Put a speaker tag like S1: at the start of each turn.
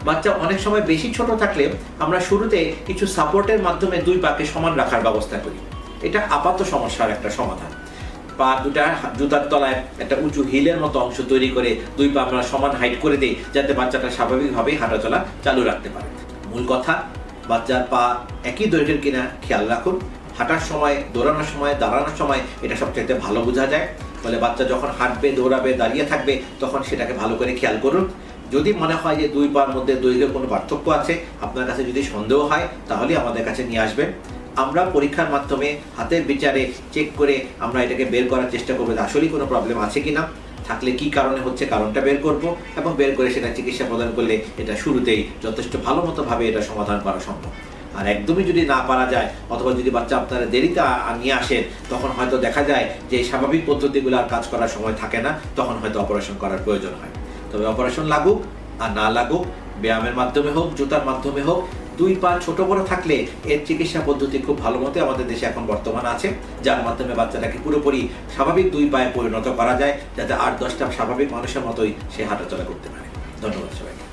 S1: বাচ্চা অনেক সময় বেশি ছোট থাকলে আমরা শুরুতে কিছু সাপোর্টের মাধ্যমে দুই পাকে সমান রাখার ব্যবস্থা করি। এটা আপাত সমস্যার একটা সমাধান। পা দুটা জুতার তলায় একটা উঁচু হিলের মতো অংশ তৈরি করে দুই পা আমরা সমান হাইট করে দিই, যাতে বাচ্চাটা স্বাভাবিকভাবে হাঁটাচলা চালু রাখতে পারে। মূল কথা, বাচ্চার পা একই দৈর্ঘ্যের কিনা খেয়াল রাখুন। হাঁটার সময়, দৌড়ানোর সময়, দাঁড়ানোর সময় এটা সবচাইতে ভালো বোঝা যায়। ফলে বাচ্চা যখন হাঁটবে, দৌড়াবে, দাঁড়িয়ে থাকবে, তখন সেটাকে ভালো করে খেয়াল করুন। যদি মনে হয় যে দুই পার মধ্যে দৈর্ঘ্যে কোনো পার্থক্য আছে, আপনার কাছে যদি সন্দেহ হয়, তাহলে আমাদের কাছে নিয়ে আসবেন। আমরা পরীক্ষার মাধ্যমে হাতের বিচারে চেক করে আমরা এটাকে বের করার চেষ্টা করবো যে আসলেই কোনো প্রবলেম আছে কিনা, থাকলে কি কারণে হচ্ছে কারণটা বের করব, এবং বের করে সেটা চিকিৎসা প্রদান করলে এটা শুরুতেই যথেষ্ট ভালো মতো ভাবে এটা সমাধান করা সম্ভব। আর একদমই যদি না পারা যায়, অথবা যদি বাচ্চা আপনারা দেরিতে নিয়ে আসেন, তখন হয়তো দেখা যায় যে স্বাভাবিক পদ্ধতিগুলো আর কাজ করার সময় থাকে না, তখন হয়তো অপারেশন করার প্রয়োজন হয়। তবে অপারেশন লাগুক আর না লাগুক, ব্যায়ামের মাধ্যমে হোক, জুতার মাধ্যমে হোক, দুই পা ছোট বড় থাকলে এর চিকিৎসা পদ্ধতি খুব ভালো মতো আমাদের দেশে এখন বর্তমান আছে, যার মাধ্যমে বাচ্চাটাকে পুরোপুরি স্বাভাবিক দুই পায়ে পরিণত করা যায়, যাতে 8-10টা স্বাভাবিক মানুষের মতোই সে হাঁটাচলা করতে পারে। ধন্যবাদ সবাইকে।